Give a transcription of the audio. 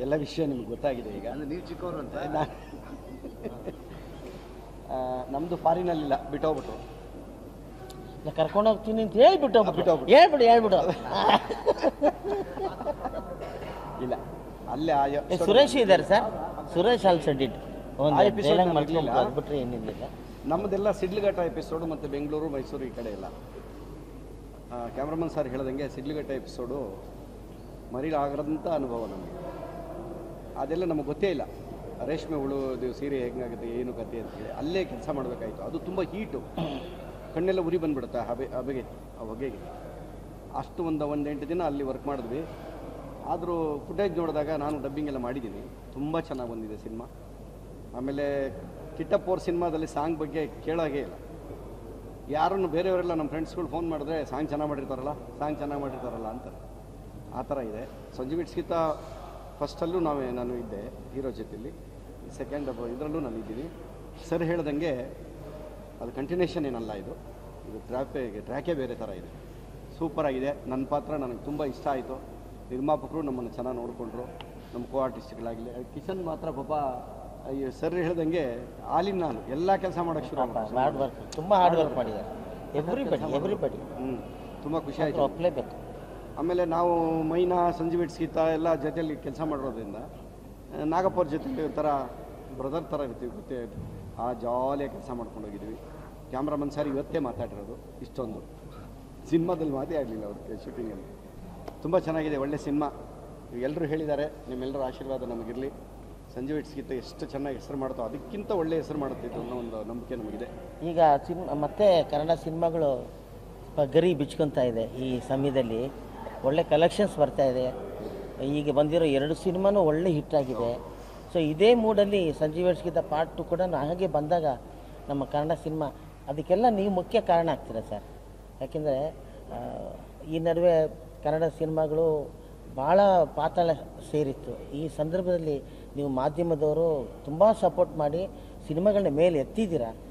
ಎಲ್ಲ ವಿಷಯ ನಿಮ್ಗೆ ಗೊತ್ತಾಗಿದೆ ಈಗ. ಅಂದರೆ ನೀವು ಚಿಕ್ಕವರು ಅಂತ. ನಮ್ಮದು ಫಾರಿನಲ್ಲಿಲ್ಲ, ಬಿಟ್ಟೋಗ್ಬಿಟ್ರು. ಕರ್ಕೊಂಡು ಹೋಗ್ತೀನಿ ಅಂತ ಹೇಳ್ಬಿಟ್ಟು ಇಲ್ಲ, ಅಲ್ಲೇ ಸುರೇಶ್ ಇದ್ದಾರೆ sir. Suresh also did episode ಬಿಟ್ರೆ ಏನಿಲ್ಲ. ನಮ್ಮದೆಲ್ಲ ಸಿಡ್ಲಘಟ್ಟ ಎಪಿಸೋಡು ಮತ್ತು ಬೆಂಗಳೂರು ಮೈಸೂರು ಈ ಕಡೆ ಎಲ್ಲ. ಕ್ಯಾಮ್ರಾಮನ್ ಸರ್ ಹೇಳ್ದಂಗೆ ಸಿಡ್ಲಘಟ್ಟ ಎಪಿಸೋಡು ಮರೀಲಾಗದಂಥ ಅನುಭವ ನಮಗೆ. ಅದೆಲ್ಲ ನಮಗೆ ಗೊತ್ತೇ ಇಲ್ಲ. ರೇಷ್ಮೆ ಹುಳುದು ಸೀರೆ ಹೆಂಗಾಗುತ್ತೆ ಏನು ಕತೆ ಅಂತೇಳಿ ಅಲ್ಲೇ ಕೆಲಸ ಮಾಡಬೇಕಾಯಿತು. ಅದು ತುಂಬ ಹೀಟು, ಕಣ್ಣೆಲ್ಲ ಉರಿ ಬಂದುಬಿಡುತ್ತೆ ಆ ಹೊಗೆಗೆ. ಅಷ್ಟು ಒಂದು 8 ದಿನ ಅಲ್ಲಿ ವರ್ಕ್ ಮಾಡಿದ್ವಿ. ಆದರೂ ಫುಟೇಜ್ ನೋಡಿದಾಗ ನಾನು ಡಬ್ಬಿಂಗ್ ಎಲ್ಲ ಮಾಡಿದ್ದೀನಿ, ತುಂಬ ಚೆನ್ನಾಗಿ ಬಂದಿದೆ ಸಿನಿಮಾ. ಆಮೇಲೆ ಕಿಟ್ಟಪ್ಪ ಅವ್ರ ಸಿನಿಮಾದಲ್ಲಿ ಸಾಂಗ್ ಬಗ್ಗೆ ಕೇಳೋಗೇ ಇಲ್ಲ. ಯಾರನ್ನು ಬೇರೆಯವರೆಲ್ಲ ನಮ್ಮ ಫ್ರೆಂಡ್ಸ್ಗಳು ಫೋನ್ ಮಾಡಿದ್ರೆ ಸಾಂಗ್ ಚೆನ್ನಾಗಿ ಮಾಡಿರ್ತಾರಲ್ಲ ಅಂತಾರೆ. ಆ ಥರ ಇದೆ. ಸಂಜೀವ್ ಇಟ್ಸ್ಗಿಂತ ಫಸ್ಟಲ್ಲೂ ನಾನು ಇದ್ದೆ ಹೀರೋ ಜೊತೆಯಲ್ಲಿ, ಸೆಕೆಂಡ್ ಇದರಲ್ಲೂ ನಾನು ಇದ್ದೀನಿ. ಸರ್ ಹೇಳ್ದಂಗೆ ಅದು ಕಂಟಿನ್ಯೂಷನ್ ಏನಲ್ಲ, ಇದು ಟ್ರ್ಯಾಕೇ ಬೇರೆ ಥರ ಇದೆ. ಸೂಪರಾಗಿದೆ. ನನ್ನ ಪಾತ್ರ ನನಗೆ ತುಂಬ ಇಷ್ಟ ಆಯಿತು. ನಿರ್ಮಾಪಕರು ನಮ್ಮನ್ನು ಚೆನ್ನಾಗಿ ನೋಡಿಕೊಂಡ್ರು, ನಮ್ಮ ಕೋ ಆರ್ಟಿಸ್ಟ್ಗಳಾಗಲಿ. ಕಿಶನ್ ಮಾತ್ರ ಪಾಪ ಸರ್ ಹೇಳ್ದಂಗೆ ಆಲಿನ ನಾನು ಎಲ್ಲ ಕೆಲಸ ಮಾಡೋಕ್ಕೆ ಶುರು ಹಾರ್ಡ್ ವರ್ಕ್, ತುಂಬ ಹಾರ್ಡ್ ವರ್ಕ್ ಮಾಡಿದ್ದಾರೆ ಎವ್ರಿಬಡಿ. ತುಂಬ ಖುಷಿ ಆಯಿತು, ಒಪ್ಪಲೇಬೇಕು. ಆಮೇಲೆ ನಾವು ಮೈನಾ ಸಂಜೀವ್ ಇಟ್ಸ್ಗಿಂತ ಎಲ್ಲ ಜೊತೆಯಲ್ಲಿ ಕೆಲಸ ಮಾಡಿರೋದ್ರಿಂದ ನಾಗಪ್ಪ ಅವ್ರ ಜೊತೆಲಿ ಒಂಥರ ಬ್ರದರ್ ಥರ ಇರ್ತೀವಿ, ಗೊತ್ತೇ. ಆ ಜಾಲಿಯಾಗಿ ಕೆಲಸ ಮಾಡ್ಕೊಂಡು ಹೋಗಿದ್ವಿ. ಕ್ಯಾಮ್ರಾಮನ್ ಸರ್ ಇವತ್ತೇ ಮಾತಾಡಿರೋದು, ಇಷ್ಟೊಂದು ಸಿನಿಮಾದಲ್ಲಿ ಮಾತೇ ಆಗಲಿಲ್ಲ ಅವ್ರಿಗೆ ಶೂಟಿಂಗಲ್ಲಿ. ತುಂಬ ಚೆನ್ನಾಗಿದೆ, ಒಳ್ಳೆ ಸಿನಿಮಾ. ಎಲ್ಲರೂ ಹೇಳಿದ್ದಾರೆ, ನಿಮ್ಮೆಲ್ಲರ ಆಶೀರ್ವಾದ ನಮಗಿರಲಿ. ಸಂಜೀವ್ ಇಟ್ಸ್ಗಿಂತ ಎಷ್ಟು ಚೆನ್ನಾಗಿ ಹೆಸರು ಮಾಡ್ತೋ ಅದಕ್ಕಿಂತ ಒಳ್ಳೆ ಹೆಸರು ಮಾಡುತ್ತಿತ್ತು ಅನ್ನೋ ಒಂದು ನಂಬಿಕೆ ನಮಗಿದೆ. ಈಗ ಮತ್ತೆ ಕನ್ನಡ ಸಿನಿಮಾಗಳು ಗರಿ ಬಿಚ್ಕೊತಾ ಇದೆ. ಈ ಸಮಯದಲ್ಲಿ ಒಳ್ಳೆ ಕಲೆಕ್ಷನ್ಸ್ ಬರ್ತಾ ಇದೆ. ಈಗ ಬಂದಿರೋ 2 ಸಿನಿಮಾನೂ ಒಳ್ಳೆ ಹಿಟ್ ಆಗಿದೆ. ಸೊ ಇದೇ ಮೂಡಲ್ಲಿ ಸಂಜೀವ್ ಇಟ್ಸ್ಗಿಂತ ಪಾರ್ಟ್ 2 ಕೂಡ ಹಾಗೆ ಬಂದಾಗ ನಮ್ಮ ಕನ್ನಡ ಸಿನಿಮಾ ಅದಕ್ಕೆಲ್ಲ ನೀವು ಮುಖ್ಯ ಕಾರಣ ಆಗ್ತೀರಾ ಸರ್. ಯಾಕೆಂದರೆ ಈ ನಡುವೆ ಕನ್ನಡ ಸಿನಿಮಾಗಳು ಭಾಳ ಪಾತಾಳ ಸೇರಿತ್ತು. ಈ ಸಂದರ್ಭದಲ್ಲಿ ನೀವು ಮಾಧ್ಯಮದವರು ತುಂಬ ಸಪೋರ್ಟ್ ಮಾಡಿ ಸಿನಿಮಾಗಳನ್ನ ಮೇಲೆ ಎತ್ತಿದ್ದೀರಾ.